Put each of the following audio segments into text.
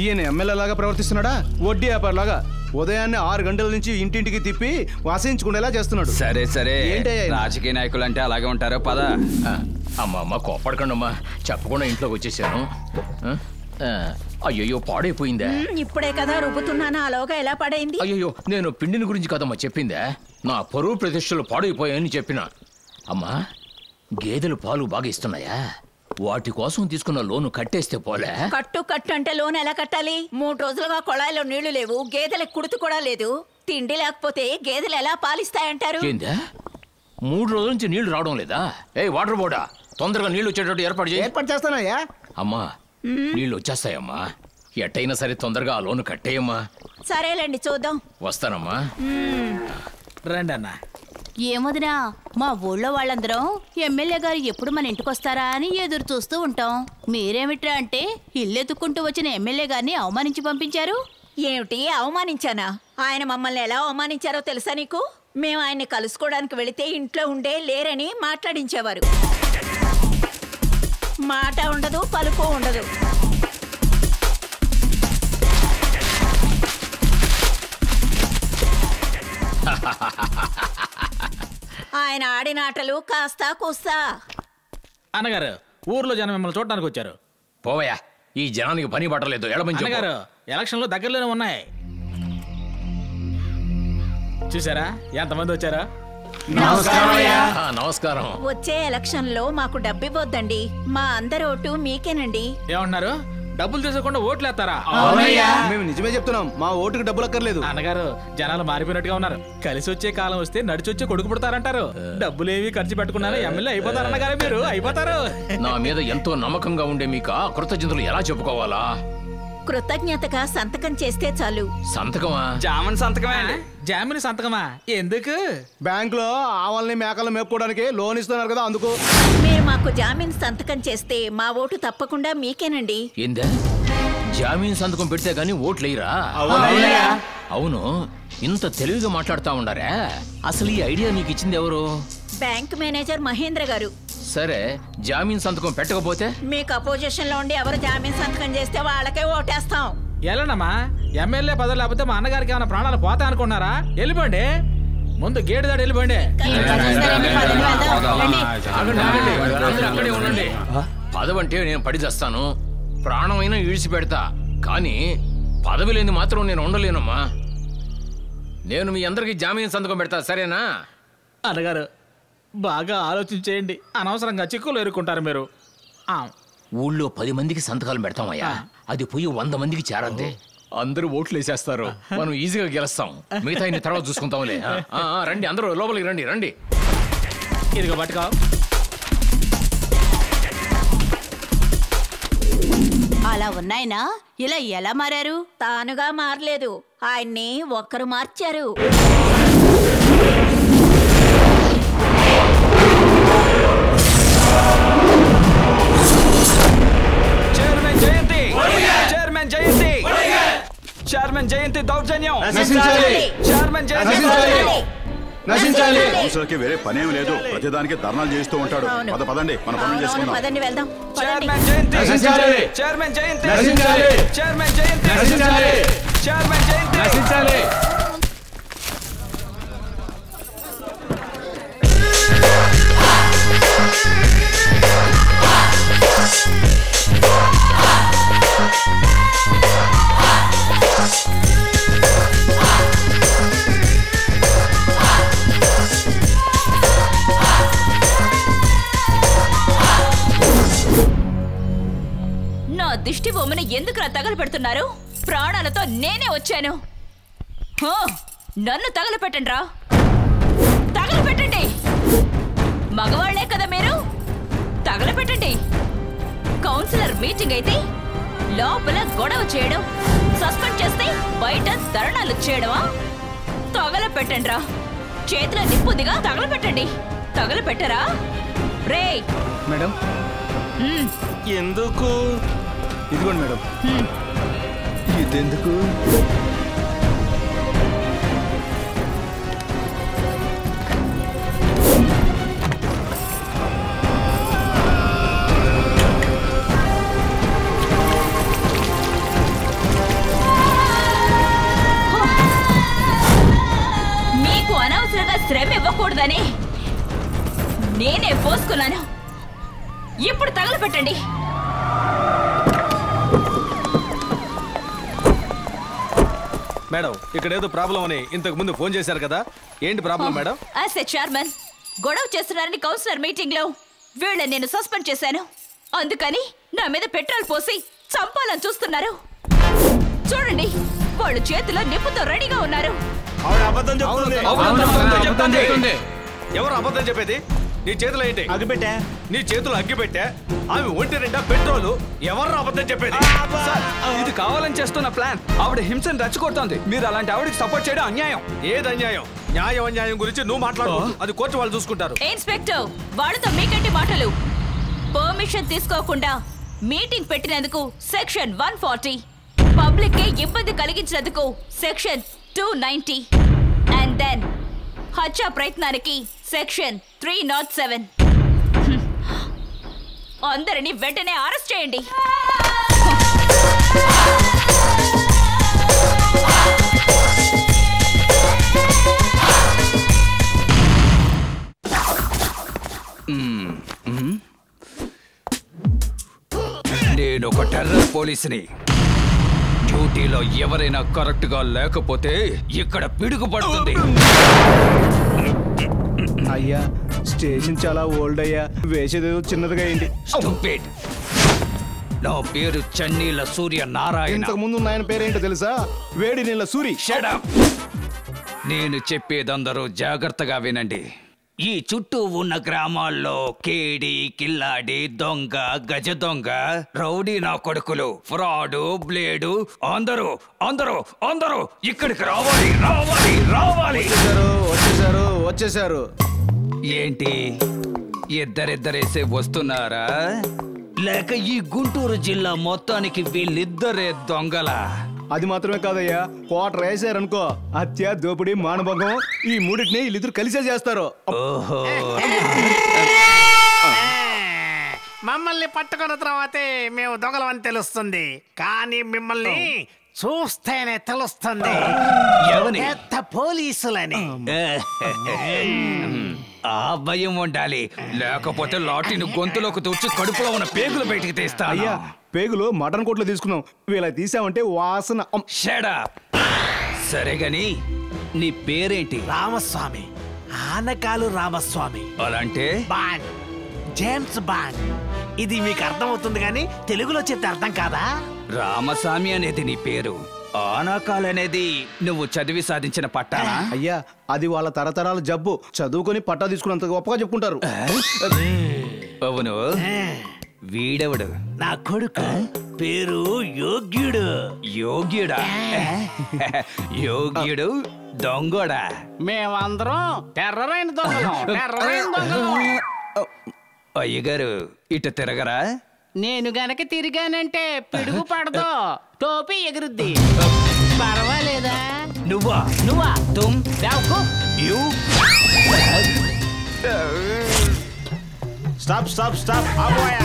ఈయన ఎమ్మెల్యే లాగా ప్రవర్తిస్తున్నాడా? వడ్డీ వ్యాపారలాగా ఉదయాన్నే 6 గంటల నుంచి ఇంటింటికి తిప్పి వాసించుకునేలా చేస్తున్నాడు. సరే సరే, రాజకీయ నాయకులు అంటే అలాగే ఉంటారో. పద. అమ్మ కోపడకండి అమ్మా, చెప్పకుండా ఇంట్లోకి వచ్చేసాను. అయ్యో పాడైపోయిందా? ఇప్పుడే కదా రుబ్బుతున్నాను, అలాగా ఎలా పడైంది? అయ్యో నేను పిండిని గురించి కదమ్మా చెప్పిందా, నా పరువు ప్రతిష్టలు పాడైపోయాయని చెప్పిన. అమ్మా గేదెలు పాలు బాగా ఇస్తున్నాయా? వాటి కోసం తీసుకున్న లోను కట్టేస్తే పోలే? కట్టు అంటే లోన్ ఎలా కట్టాలి? 3 రోజులుగా కొళాయిలో నీళ్లు లేవు, గేదెలకు కుడుతు కూడా లేదు. తిండి లేకపోతే గేదెలు ఎలా పాలిస్తాయంటారు? ఏందా 3 రోజుల నుంచి నీళ్లు రావడం లేదా? వాటర్ బోర్డా, తొందరగా నీళ్లు వచ్చేటట్టు ఏర్పాటు చేస్తానయ్యా. అమ్మా నీళ్లు వచ్చేస్తాయమ్మా, ఎట్టయినా సరే తొందరగా ఆ లోను కట్టేయమ్మా. సరేలేండి, చూద్దాం. వస్తానమ్మా. రండి అన్న. ఏమొదినా, మా ఊళ్ళో వాళ్ళందరం ఎమ్మెల్యే గారు ఎప్పుడు మన ఇంటికొస్తారా అని ఎదురు చూస్తూ ఉంటాం. మీరేమిట్రా అంటే ఇల్లెత్తుకుంటూ వచ్చిన ఎమ్మెల్యే గారిని అవమానించి పంపించారు. ఏమిటి అవమానించానా? ఆయన మమ్మల్ని ఎలా అవమానించారో తెలుసా నీకు? మేము ఆయన్ని కలుసుకోవడానికి వెళితే ఇంట్లో ఉండే లేరని మాట్లాడించేవారు. మాట ఉండదు, పలుకు ఉండదు. ఆయన ఆడిన ఆటలు కాస్తా కూస్తా. అన్నగారు, ఊర్లో జనం మిమ్మల్ని చూడడానికి వచ్చారు. పోవయ్యా, ఈ జనానికి పని పట్టలేదు. అన్నగారు, ఎలక్షన్లు దగ్గరలోనే ఉన్నాయి. చూసారా ఎంతమంది వచ్చారా? నమస్కారం. వచ్చే ఎలక్షన్ లో మాకు డబ్బివ్వద్దండి, మా అందరి ఓటు మీకేనండి. ఏమంటున్నారు? డబ్బులు తీసుకోకుండా ఓట్లు వేస్తారా? మేము నిజమే చెప్తున్నాం, మా ఓటుకు డబ్బులు అక్కర్లేదు. అన్నగారు, జనాలు మారిపోయినట్టుగా ఉన్నారు. కలిసి వచ్చే కాలం వస్తే నడిచి వచ్చే కొడుకు పుడతారంటారు. డబ్బులేవి ఖర్చు పెట్టుకున్నారా ఎమ్మెల్యే అయిపోతారు అన్నగారు, మీరు అయిపోతారు. నా మీద ఎంతో నమ్మకంగా ఉండే మీకు కృతజ్ఞతలు ఎలా చెప్పుకోవాలా? కృతజ్ఞతగా సంతకం చేస్తే చాలు. సంతకమా? జామన్ సంతకమే. జామిని సంతకమా? ఎందుకు? బ్యాంక్ లో ఆవుల్ని మేకలను మేపుకోవడానికి లోన్ ఇస్తున్నారు కదా, అందుకు. మీరు మాకు జామీన్ సంతకం చేస్తే మా ఓటు తప్పకుండా మీకేనండి. ఏందా జామీన్ సంతకం పెడితే గానీ ఓట్లేయరా? అవును, ఇంత తెలివిగా మాట్లాడుతా ఉండారా? అసలు ఈ ఐడియా నీకు ఇచ్చింది ఎవరు? బ్యాంక్ మేనేజర్ మహేంద్ర గారు. సరే, జామీన్ సంతకం పెట్టకపోతే? మీకు అపోజిషన్ లో ఉండి ఎవరు జామీన్ సంతకం చేస్తే వాళ్ళకే ఓటేస్తాం. ఎలానమ్మా, ఎమ్మెల్యే పదవి లేకపోతే మా అన్నగారికి ఏమైనా ప్రాణాలు పోతా అనుకున్నారా? వెళ్ళిపోండి, ముందు గేటు దాడి వెళ్ళిపోండి. అక్కడే ఉండండి. పదవంటే నేను పడి చేస్తాను, ప్రాణమైనా ఈడ్చి పెడతా, కానీ పదవి లేని మాత్రం నేను ఉండలేనమ్మా. నేను మీ అందరికి జామీన్ సంతకం పెడతా, సరేనా? అన్నగారు, బాగా ఆలోచించేయండి, అనవసరంగా చిక్కులు ఎరుకుంటారు మీరు. ఊళ్ళో 10 మందికి సంతకాలు పెడతామయ్యా, అది పోయి 100 మందికి చేరద్దే. అందరూ ఓట్లు వేసేస్తారు, మనం ఈజీగా గెలుస్తాం. మిగతా ఇన్ని తర్వాత చూసుకుంటాంలే. రండి, అందరూ లోపలికి రండి. రండి, ఇదిగో పట్టుకో. అలా ఉన్నాయనా ఇలా ఎలా మారారు? తానుగా మారలేదు, ఆయన్ని ఒక్కరు మార్చారు. చైర్మన్ జయంతి దౌర్జన్యం కౌన్సిలర్కి వేరే పనేం లేదు, ప్రతిదానికి ధర్నాలు చేస్తూ ఉంటాడు. పదండి, మన పనులు చేసుకుందాం. పదండి, వెళ్దాం. చైర్మన్ జయంతి, చైర్మన్ జయంతి, చైర్మన్ జయంతి, చైర్మన్ జయంతి. దిష్టి బొమ్మని ఎందుకు తగలపెడుతున్నారు? ప్రాణాలతో నేనే వచ్చాను. నన్ను తగలపెట్టండి రా, తగలపెట్టండి. మగవాళ్లే కదా మీరు, తగలపెట్టండి. కౌన్సిలర్ మీటింగ్ అయితే లోపల గొడవ చేయడం, సస్పెండ్ చేస్తే బయట ధర్నాలు చేయడమా? తగలపెట్టండి రా, చేతిలో నిప్పుదిగా తగలపెట్టండి. తగలపెట్టరా రే? మేడం, ఎందుకు? ఇదిగోండి మేడం. ఇదెందుకు? నేనే పోసుకున్నాను. ఇప్పుడు తగలపెట్టండి. మేడం ఇక్కడ ఏదో ప్రాబ్లం అని ఇంతకు ముందు ఫోన్ చేశారు కదా, ఏంటి problem madam? As a chairman గొడవ చేస్తున్నారని కౌన్సిలర్ మీటింగ్ లో వీళ్ళని నేను సస్పెండ్ చేశాను. అందుకని నా మీద పెట్రోల్ పోసి చంపాలని చూస్తున్నారు. చూడండి, వాళ్ళు చేతిలో నిప్పుతో రెడీగా ఉన్నారు. ఎవరు అబద్ధం చెప్పేది? నీ చేతిలో ఏంటి? అగ్గిపెట్టా. నీ చేతులు అగ్గిపెట్టా, ఆమె ఒంటి నిండా పెట్రోల్. ఎవరు అబద్ధం చెప్పేది? ఇది కావాలని చేస్తున్న ప్లాన్. ఆవిడ హింసను రెచ్చగొడుతోంది. మీరు అలాంటి ఆవిడకి సపోర్ట్ చేయడం అన్యాయం. ఏది అన్యాయం? న్యాయం అన్యాయం గురించి నువ్వు మాట్లాడు, అది కోర్టు వాళ్ళు చూసుకుంటారు. ఇన్స్పెక్టర్, వాళ్ళతో మీకంటి మాటలు. పర్మిషన్ తీసుకోకుండా మీటింగ్ పెట్టినందుకు సెక్షన్ 140, పబ్లిక్ కి ఇబ్బంది కలిగించినందుకు సెక్షన్ 290, అండ్ దెన్ హత్య ప్రయత్నానికి సెక్షన్ 307. అందరినీ వెంటనే అరెస్ట్ చేయండి. నేను ఒక టెర్రర్ పోలీసుని. డ్యూటీలో ఎవరైనా కరెక్ట్ గా లేకపోతే ఇక్కడ పిడుగు పడుతుంది. అయ్యా, స్టేషన్ చాలా ఓల్డ్ అయ్యా, వేసేదేదో చిన్నదిగా అయింది. Stupid. నా పేరు చన్నీల సూర్య నారాయణ. ఇంతకు ముందు ఆయన పేరేంటో తెలుసా? వేడి నీళ్ళ సూరి. Shut up. నేను చెప్పేదందరూ జాగ్రత్తగా వినండి. ఈ చుట్టూ ఉన్న గ్రామాల్లో కేడి, కిల్లాడి, దొంగ, గజ దొంగ, రౌడీ నా కొడుకులు, ఫ్రాడు, బ్లేడు అందరూ అందరూ అందరూ ఇక్కడికి రావాలి రావాలి రావాలి. వచ్చేసారు వచ్చేసారు. ఏంటి, ఇద్దరిద్దరేసే వస్తున్నారా? లేక ఈ గుంటూరు జిల్లా మొత్తానికి వీళ్ళిద్దరే దొంగల? అది మాత్రమే కాదయ్యా, క్వార్టర్ వేసారనుకో, హత్య, దోపిడీ, మానభంగం, ఈ మూడింటిని వీళ్ళిద్దరు కలిసే చేస్తారు. ఓహో, మమ్మల్ని పట్టుకున్న తర్వాతే మేము దొంగలమని తెలుస్తుంది, కానీ మిమ్మల్ని చూస్తేనే తెలుస్తుంది పెద్ద పోలీసులని. ఆ భయం ఉండాలి, లేకపోతే లాఠీని గొంతులోకి తూర్చి కడుపులో ఉన్న పేగులు బయటికి తీస్తా. అయ్యా, పేగులు మటన్ కోట్లో తీసుకున్నాం, వీళ్ళ తీసామంటే వాసన. షడా. సరే గాని నీ పేరేంటి? రామస్వామి, ఆనకాలు రామస్వామి. అలాంటే బాండ్, జేమ్స్ బాండ్. ఇది మీకు అర్థమవుతుంది కానీ తెలుగులో చెప్తే అర్థం కాదా? రామస్వామి అనేది నీ పేరు, ఆనాకాల్ అనేది నువ్వు చదివి సాధించిన పట్టానా? అయ్యా, అది వాళ్ళ తరతరాల జబ్బు, చదువుకొని పట్టా తీసుకున్నంత గొప్పగా చెప్పుకుంటారు. అవును, వీడెవడు? నా కొడుకు, పేరు యోగ్యుడు. యోగ్యుడా? యోగ్యుడు దొంగోడా? మేమందరం టెర్రర్ అయిన దొంగలం. అయ్యగారు ఇటు తిరగరా? నేను గనక తిరిగానంటే పిడుగు పడదు, టోపీ ఎగురుద్ది. పర్వాలేదా? నువ్వా? నువ్వా? తుమ్ యూ. స్టాప్ స్టాప్ స్టాప్, ఆపోయా.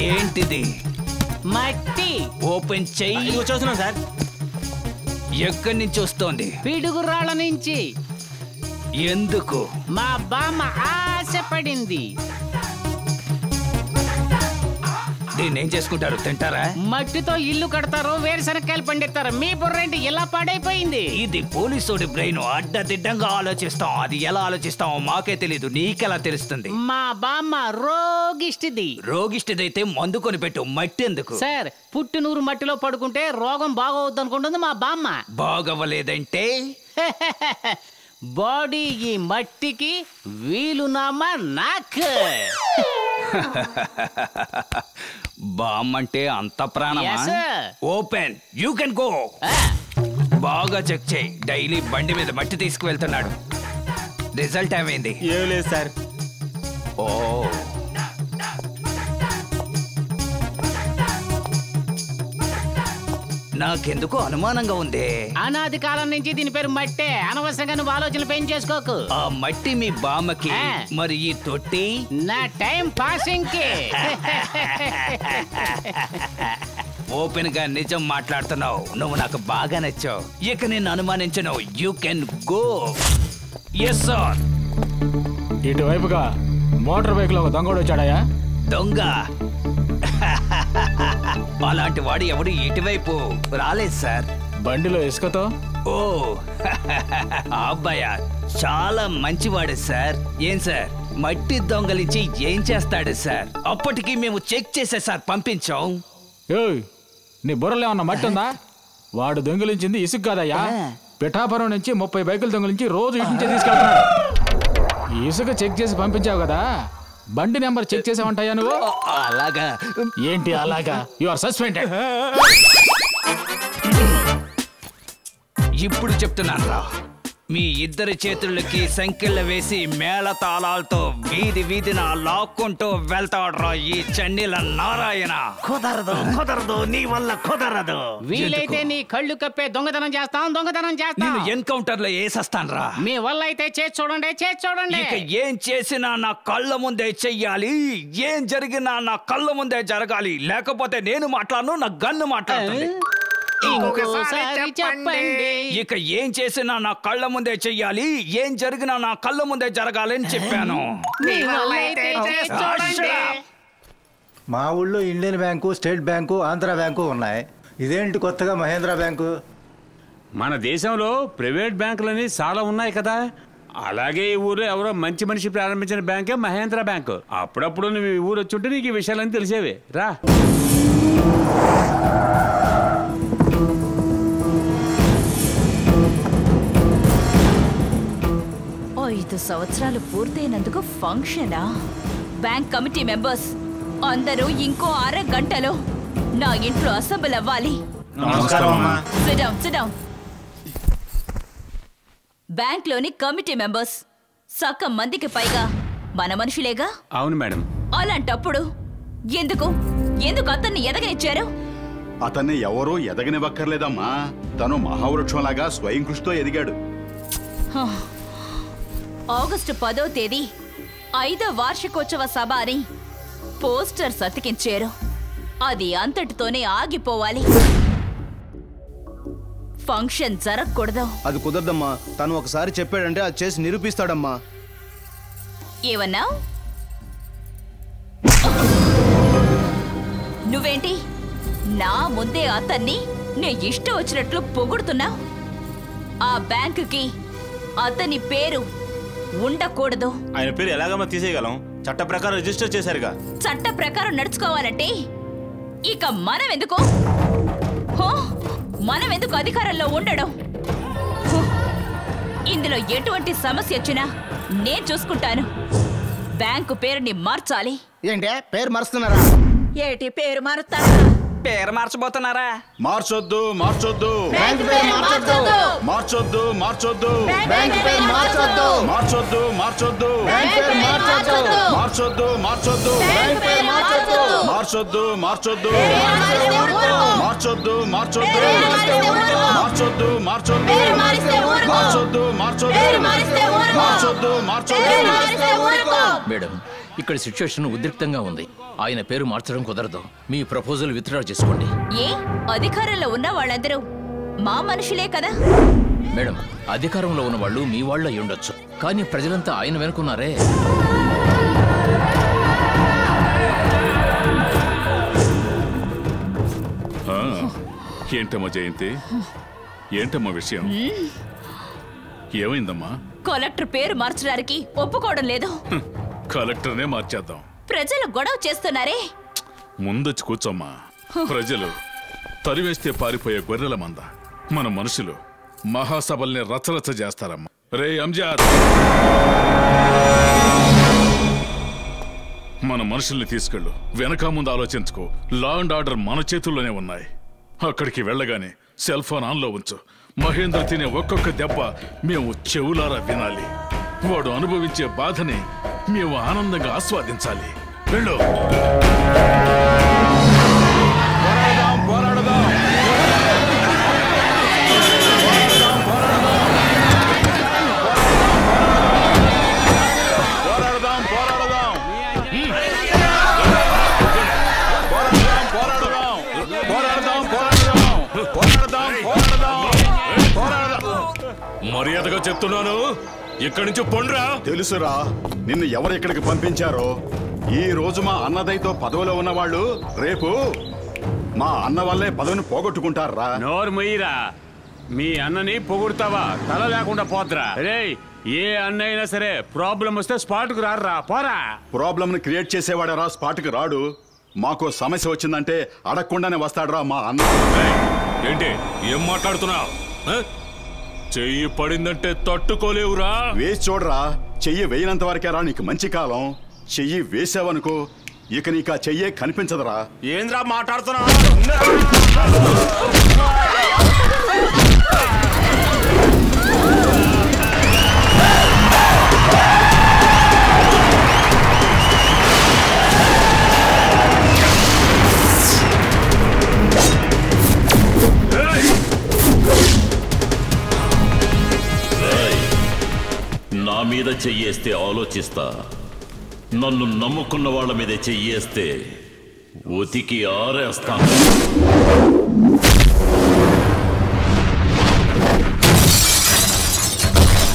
ఏంటిది? మట్టి. ఓపెన్ చెయ్యి. చూస్తున్నాం సార్. ఎక్కడి నుంచి వస్తోంది? పిడుగురాళ్ళ నుంచి. ఎందుకు? మా బామ్మ ఆశపడింది. దీన్నేం చేసుకుంటారు? తింటారా? మట్టితో ఇల్లు కడతారు, వేరుశనక్కాయలు పండిస్తారు. మీ బుర్రేంటి ఇలా పాడైపోయింది? ఇది పోలీసుడి బ్రెయిన్. అడ్డదిడ్డంగా ఆలోచిస్తాం, అది ఎలా ఆలోచిస్తామో మాకే తెలీదు, నీకెలా తెలుస్తుంది? మా బామ్మ రోగిష్టిది. రోగిష్టిదైతే మందు కొని పెట్టు, మట్టి ఎందుకు? సార్, పుట్టినూరు మట్టిలో పడుకుంటే రోగం బాగోవద్దు అనుకుంటుంది మా బామ్మ. బాగవ్వలేదంటే బాడీ ఈ మట్టికి, వీలునామా నాకు. బామ్మంటే అంత ప్రాణమా? Yes, sir. Open, you can go. బాగా చెక్ చేయి. డైలీ బండి మీద మట్టి తీసుకువెళ్తున్నాడు. రిజల్ట్ ఏమైంది? ఏం లేదు సార్. ఓ, నాకెందుకు అనుమానంగా ఉంది. అనాది కాలం నుంచి దీని పేరు మట్టే. అనవసరంగా నువ్వు ఆలోచనలు పెంచేసుకోకు. ఆ మట్టి మీ బామ్మకి, మరి ఈ తొట్టి నా టైం పాసింగ్ కి. ఓపెన్ గా నిజం మాట్లాడుతున్నావు. నువ్వు నాకు బాగా నచ్చావు. ఇక నేను అనుమానించను. You can go. Yes sir. ఇటువైపుగా మోటార్ బైక్ లో ఒక దొంగడు వచ్చాడయా? దొంగ? అలాంటి వాడు ఎవడు ఇటువైపు రాలేదు సార్. బండిలో ఇసుకతో? ఓ అబ్బాయ చాలా మంచివాడు సార్. ఏం సార్ మట్టి దొంగలించి ఏం చేస్తాడు సార్? అప్పటికి మేము చెక్ చేసే సార్ పంపించాం. నీ బుర్రలో ఏమన్నా మట్టి ఉందా? వాడు దొంగిలించింది ఇసుక కాదయ్యా. పిఠాపురం నుంచి 30 బైకులు దొంగిలించి రోజు ఇటు నుంచే తీసుకెళ్తున్నాడు. ఇసుక చెక్ చేసి పంపించావు కదా, బండి నెంబర్ చెక్ చేసావంటాయా నువ్వు? అలాగా? ఏంటి అలాగా? You are suspended. ఇప్పుడు చెప్తున్నాను రా, మీ ఇద్దరి చేతులకి సంకెళ్ళ వేసి మేళతాళాలతో వీధి వీధిన లాక్కుంటూ వెళ్తాడ్రా ఈ చన్నీల నారాయణ. కుదరదు కుదరదు, నీ వల్ల కుదరదు. వీలైతే నీ కళ్ళు కప్పే దొంగతనం చేస్తాం. నేను ఎన్కౌంటర్ లో వేసేస్తాను రా. మీ వల్ల అయితే చేసి చూడండి. ఇక ఏం చేసినా నా కళ్ళ ముందే చెయ్యాలి. ఏం జరిగినా నా కళ్ళ ముందే జరగాలి. లేకపోతే నేను మాట్లాడను, నా గన్ను మాట్లాడుతుంది. ఇంకోసారి చెప్పండి. ఇక ఏం చేసినా నా కళ్ళ ముందే చెయ్యాలి. ఏం జరిగినా నా కళ్ళ ముందే జరగాలని చెప్పాను. మా ఊళ్ళో Indian bank, state bank, Andhra bank ఉన్నాయి. ఇదేంటి కొత్తగా మహేంద్ర బ్యాంకు? మన దేశంలో ప్రైవేట్ బ్యాంకులని చాలా ఉన్నాయి కదా. అలాగే ఈ ఊరు ఎవరో మంచి మనిషి ప్రారంభించిన బ్యాంకే మహేంద్ర బ్యాంకు. అప్పుడప్పుడు నువ్వు ఈ ఊరు వచ్చుంటే నీకు ఈ విషయాలన్నీ తెలిసేవే. రా. 5 సంవత్సరాలు పూర్తయినందుకు ఫంక్షనా? బ్యాంక్ కమిటీ మెంబర్స్ అందరూ ఇంకో అరగంటలో నా ఇంట్లో అసెంబ్లీ అవ్వాలి. బ్యాంక్ లోని కమిటీ మెంబర్స్ సగం మందికి పైగా మన మనుషులేగా? అవును మేడం. అలాంటప్పుడు ఎందుకు అతన్ని ఎదగనిచ్చారు? అతన్ని ఎవరూ ఎదగనివ్వక్కర్లేదమ్మా. తను మహావృక్షంలాగా స్వయం కృషితో ఎదిగాడు. ఆగస్టు 10వ తేదీ 5వ వార్షికోత్సవ సభ అని పోస్టర్స్ అతికించారు. అది అంతటితోనే ఆగిపోవాలి. ఫంక్షన్ జరగకూడదు. అది కుదరదమ్మా. తను ఒకసారి చెప్పాడంటే అది చేసి నిరూపిస్తాడమ్మా. ఏమన్నా? నువ్వేంటి నా ముందే అతన్ని నే ఇష్టం వచ్చినట్లు పొగుడుతున్నావు? ఆ బ్యాంకుకి అతని పేరు ఉండకూడదు. ఆయన పేరు ఎలాగమ్మా తీసేయగలం? చట్ట ప్రకారం రిజిస్టర్ చేశారుగా. చట్ట ప్రకారం నడుచుకోవాలంటే ఇక మనం ఎందుకు అధికారంలో ఉండడం? ఇందులో ఎటువంటి సమస్య వచ్చినా నేను చూసుకుంటాను. బ్యాంకు పేరుని మార్చాలి. ఏంటే పేరు మారుస్తున్నారా? ఏటి పేరు మారుతారా? పేరు మార్చబోతున్నారా? మార్చొద్దు మార్చొద్దు బ్యాంక్ పేరు మార్చొద్దు. మార్చొద్దు మార్చొద్దు బ్యాంక్ పేరు మార్చొద్దు. మార్చొద్దు మార్చొద్దు బ్యాంక్ పేరు మార్చొద్దు. మార్చొద్దు మార్చొద్దు బ్యాంక్ పేరు మార్చొద్దు. మార్చొద్దు మార్చొద్దు మార్చొద్దు మార్చొద్దు మార్చొద్దు మార్చొద్దు మార్చొద్దు మార్చొద్దు మార్చొద్దు. మేడం, ఇక్కడ సిచ్యువేషన్ ఉద్రిక్తంగా ఉంది. ఆయన పేరు మార్చడం కుదరదు. మీ ప్రపోజల్ విత్డ్రా చేసుకోండి. ఏ అధికారంలో ఉన్న వాళ్ళందరూ మా మనుషులే కదా? మేడం, అధికారంలో ఉన్న వాళ్ళు మీ వాళ్ళు అయి ఉండొచ్చు, కానీ ప్రజలంతా ఆయన వెనుకున్నారే. ఏంటమ్మా జయంతి? ఏంటమ్మా విషయం? ఏమైందమ్మా? కలెక్టర్ పేరు మార్చడానికి ఒప్పుకోవడం లేదు. కలెక్టర్నే మార్చేద్దాం. ప్రజలు గొడవ చేస్తున్నారే. ముందొచ్చి కూర్చోమ్మా. ప్రజలు తరివేస్తే పారిపోయే గొర్రెల మంద. మన మనుషులు మహాసభల్ని రచరచ చేస్తారమ్మా. రే అంజాద్, మన మనుషుల్ని తీసుకెళ్ళు. వెనక ముందు ఆలోచించుకో. లా అండ్ ఆర్డర్ మన చేతుల్లోనే ఉన్నాయి. అక్కడికి వెళ్ళగానే సెల్ ఫోన్ ఆన్లో ఉంచు. మహేంద్ర తినే ఒక్కొక్క దెబ్బ మేము చెవులారా వినాలి. వాడు అనుభవించే బాధని మేము ఆనందంగా ఆస్వాదించాలి. వెళ్ళు. పోరాడదాం మర్యాదగా చెప్తున్నాను, ఇక్కడి నుంచి పొండ్రా. తెలుసురా నిన్ను ఎవరు ఇక్కడికి పంపించారో. ఈ రోజు మా అన్నదయ్యతో పదవిలో ఉన్న వాళ్ళు రేపు మా అన్న వల్లే పదవిని పోగొట్టుకుంటారా. నోరు మొయ్యిరా. మీ అన్నని పొగుడుతావా తల లేకుండా పోద్రా. రే ఏ అన్న అయినా సరే ప్రాబ్లం వస్తే స్పాట్కు రారా, పోరా. ప్రాబ్లం ని క్రియేట్ చేసేవాడరా స్పాట్కి రాడు. మాకు సమస్య వచ్చిందంటే అడగకుండానే వస్తాడురా మా అన్న. ఏంటి ఏం మాట్లాడుతున్నావు? చెయ్యి పడిందంటే తట్టుకోలేవురా. వేసి చూడరా, చెయ్యి వేయనంత వరకే రా నీకు మంచి కాలం. చెయ్యి వేసావనుకో ఇక నీకు ఆ చెయ్యే కనిపించదురా. ఏంద్రా మాట్లాడుతున్నా? నా మీద చెయ్యేస్తే ఆలోచిస్తా, నన్ను నమ్ముకున్న వాళ్ళ మీద చెయ్యేస్తే ఉతికి ఆరేస్తాను.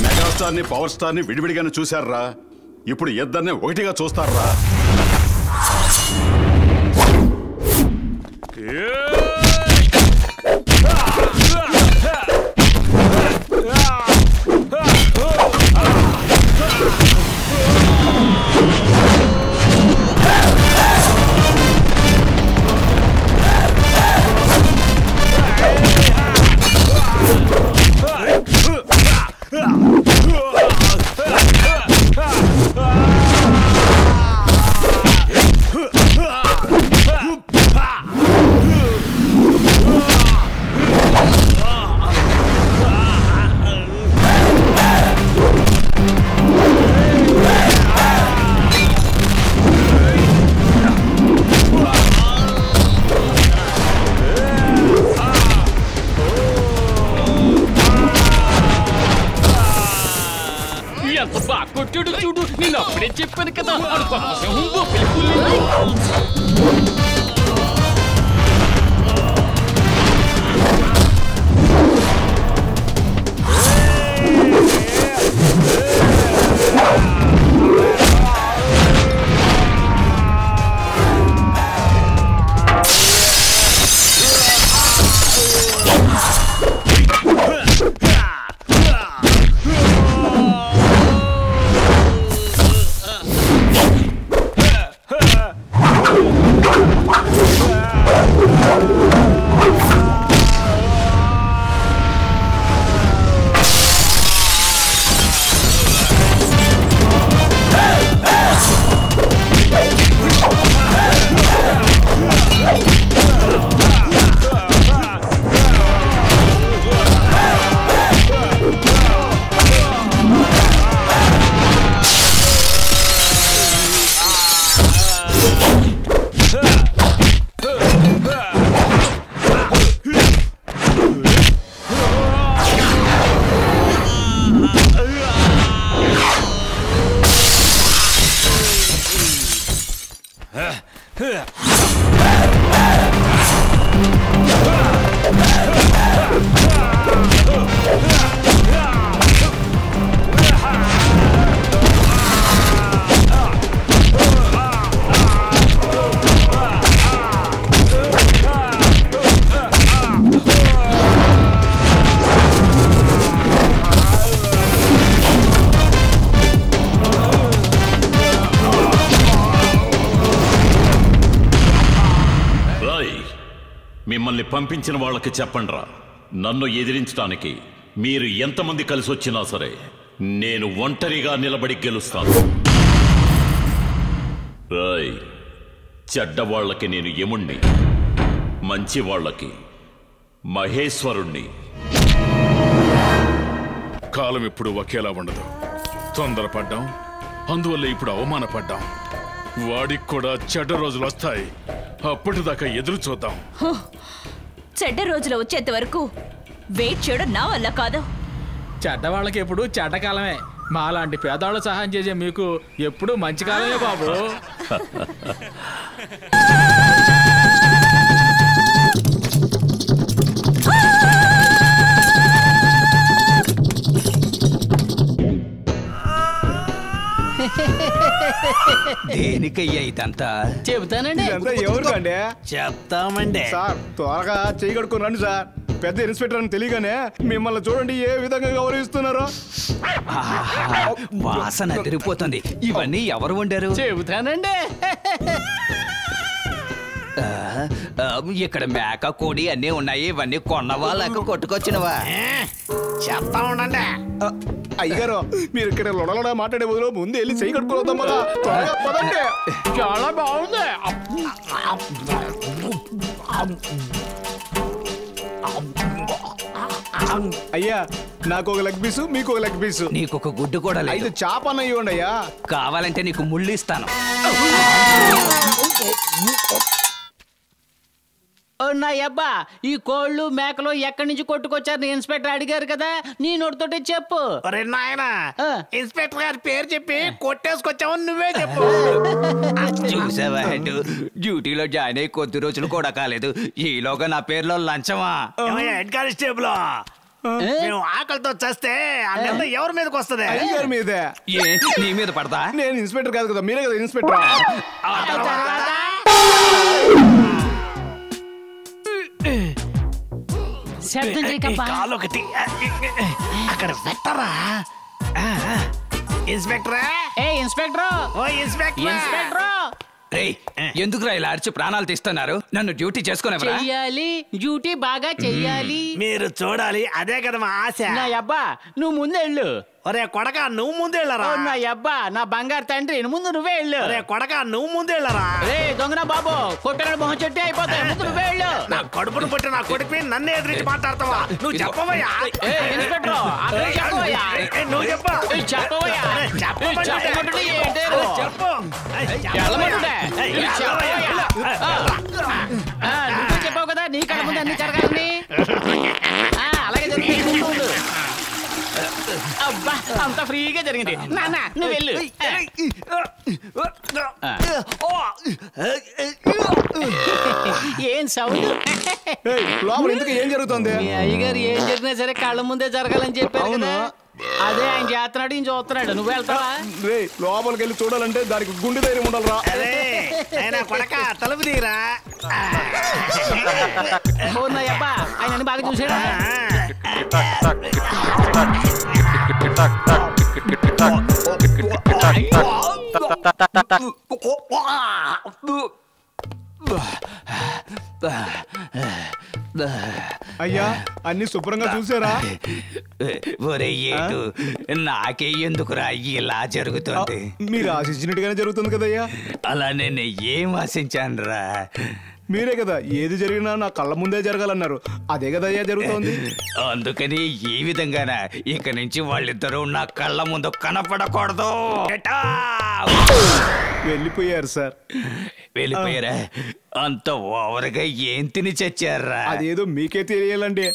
మెగాస్టార్ ని పవర్ స్టార్ ని విడివిడిగానే చూశారా, ఇప్పుడు ఇద్దరిని ఒకటిగా చూస్తారా. చూడు నేను అప్పుడే చెప్పాను కదా. మిమ్మల్ని పంపించిన వాళ్ళకి చెప్పండ్రా, నన్ను ఎదిరించడానికి మీరు ఎంతమంది కలిసి వచ్చినా సరే నేను ఒంటరిగా నిలబడి గెలుస్తాను. రాయ్, చెడ్డవాళ్లకి నేను యముణ్ణి, మంచి వాళ్ళకి మహేశ్వరుణ్ణి. కాలం ఇప్పుడు ఒకేలా ఉండదు. తొందరపడ్డాం, అందువల్ల ఇప్పుడు అవమానపడ్డాం. వాడికి కూడా చెడ్డ రోజులు వస్తాయి, అప్పటిదాకా ఎదురు చూద్దాం. చెడ్డ రోజులు వచ్చేంత వరకు వెయిట్ చేయడం నా వల్ల కాదు. చెడ్డవాళ్ళకి ఎప్పుడు చెడ్డకాలమే. మాలాంటి పేదవాళ్ళు సహాయం చేసే మీకు ఎప్పుడు మంచి కాలమే బాబు. దేనికయ్యా ఇదంతా? చెబుతానండి. ఇదంతా ఎవరికండి? చెప్తామండి సార్ త్వరగా చేయి కడుక్కొని రండి సార్. పెద్ద ఇన్స్పెక్టర్ అని తెలియగానే మిమ్మల్ని చూడండి ఏ విధంగా గౌరవిస్తున్నారో. వాసన తిరిగిపోతుంది. ఇవన్నీ ఎవరు వండారు? చెబుతానండి. ఇక్కడ మేక కోడి అన్నీ ఉన్నాయి. ఇవన్నీ కొన్నవా లేక కొట్టుకొచ్చినవా? చెప్తా ఉండండి. అయ్యగారు మీరు ఇక్కడ లొడలొడ మాట్లాడే బదులు ముందు వెళ్ళి చేయి కడుక్కోవద్దాం కదా. త్వరగా పదండి. చాలా బాగుంది. అయ్యా నాకు ఒక లెగ్ పీసు, మీకు ఒక లెగ్ పీసు. నీకు ఒక గుడ్డు కూడా లేదు. 5 చేపన్న ఇవ్వండి అయ్యా. కావాలంటే నీకు ముళ్ళు ఇస్తాను. నా అబ్బా, ఈ కోళ్ళు మేకలు ఎక్కడి నుంచి కొట్టుకొచ్చారు ఇన్స్పెక్టర్ అడిగారు కదా, నీ నోటితోటి చెప్పు. నాయనా ఇన్స్పెక్టర్ గారి పేరు చెప్పి కొట్టేసుకొచ్చావు, నువ్వే చెప్పు. చూసావా హెడ్, డ్యూటీలో జాయిన్ అయ్యి కొద్ది రోజులు కూడా కాలేదు, ఈలోగా నా పేరులో లంచమా? హెడ్ కానిస్టేబుల్, మేము ఆకలితో చేస్తే ఎవరి మీదకి వస్తుంది? అయ్యగారి మీదే. నీ మీద పడతా? నేను ఇన్స్పెక్టర్ కాదు కదా, మీరే కదా ఇన్స్పెక్టర్. కాలొకటి అక్కడ పెట్టరా? ఇన్స్పెక్టరా? ఏ ఇన్స్పెక్టర్, ఓ ఇన్స్పెక్టర్, ఇన్స్పెక్టర్. ఎందుకురా ఇలా అరిచి ప్రాణాలు తీస్తున్నారు? నన్ను డ్యూటీ చేసుకునేవరా? చెయ్యాలి, డ్యూటీ బాగా చెయ్యాలి. మీరు చూడాలి, అదే కదా మా ఆశ. నా అబ్బా నువ్వు ముందే వెళ్ళు. ఒరే కొడక నువ్వు ముందే వెళ్ళరా? నా అబ్బా నా బంగారు తండ్రి, ముందు నువ్వే వెళ్ళు. ఒరే కొడక నువ్వు ముందే వెళ్ళరా? రే దొంగన బాబు, కొట్టిన మొహం చెట్టు అయిపోతాయి, ముందు నువ్వే వెళ్ళు. నా కడుపును పుట్టి నా కొడుకు నన్ను ఎదిరించి మాట్లాడతావా? నువ్వు చెప్పవయ్యా. ఇన్స్పెక్టర్ చెప్పవయ్యా. నువ్వు చెప్ప చెప్పవయ్యా. చెప్పు. నువ్వే చెప్పావు కదా నీ కళ్ళ ముందు అన్ని జరగాలని. అలాగే జరుగుతుంది. అబ్బా అంత ఫ్రీగా జరిగింది. నాన్న నువ్వు వెళ్ళు. ఏం సౌండ్? లోపల ఎందుకు ఏం జరుగుతుంది? మీ అయ్యగారు ఏం జరిగినా సరే కళ్ళ ముందే జరగాలని చెప్పారు కదా, అదే ఆయన చేస్తున్నాడు, ఈయన చూస్తున్నాడు. నువ్వు వెళ్తావా? లోపలికి వెళ్ళి చూడాలంటే దానికి గుండె ధైర్యం ఉండాలరా. కొడక తలుపు తీరా. అబ్బా ఆయన బాగా చూసాడా? అయ్యా అన్ని శుభ్రంగా చూసారా? ఒరే ఏటు, నాకే ఎందుకురా ఇలా జరుగుతుంది? మీరు ఆశించినట్టుగానే జరుగుతుంది కదయ్యా. అలా నేను ఏం ఆశించానురా? మీరే కదా ఏది జరిగినా నా కళ్ళ ముందే జరగాలన్నారు, అదే కదా అయ్యా జరుగుతోంది. అందుకని ఈ విధంగానా ఇక నుంచి వాళ్ళిద్దరూ నా కళ్ళ ముందు కనపడకూడదు. వెళ్ళిపోయారు సార్. వెళ్ళిపోయారా? అంత ఓవర్గా ఏం తిని చచ్చారా? అదేదో మీకే తెలియాలండి.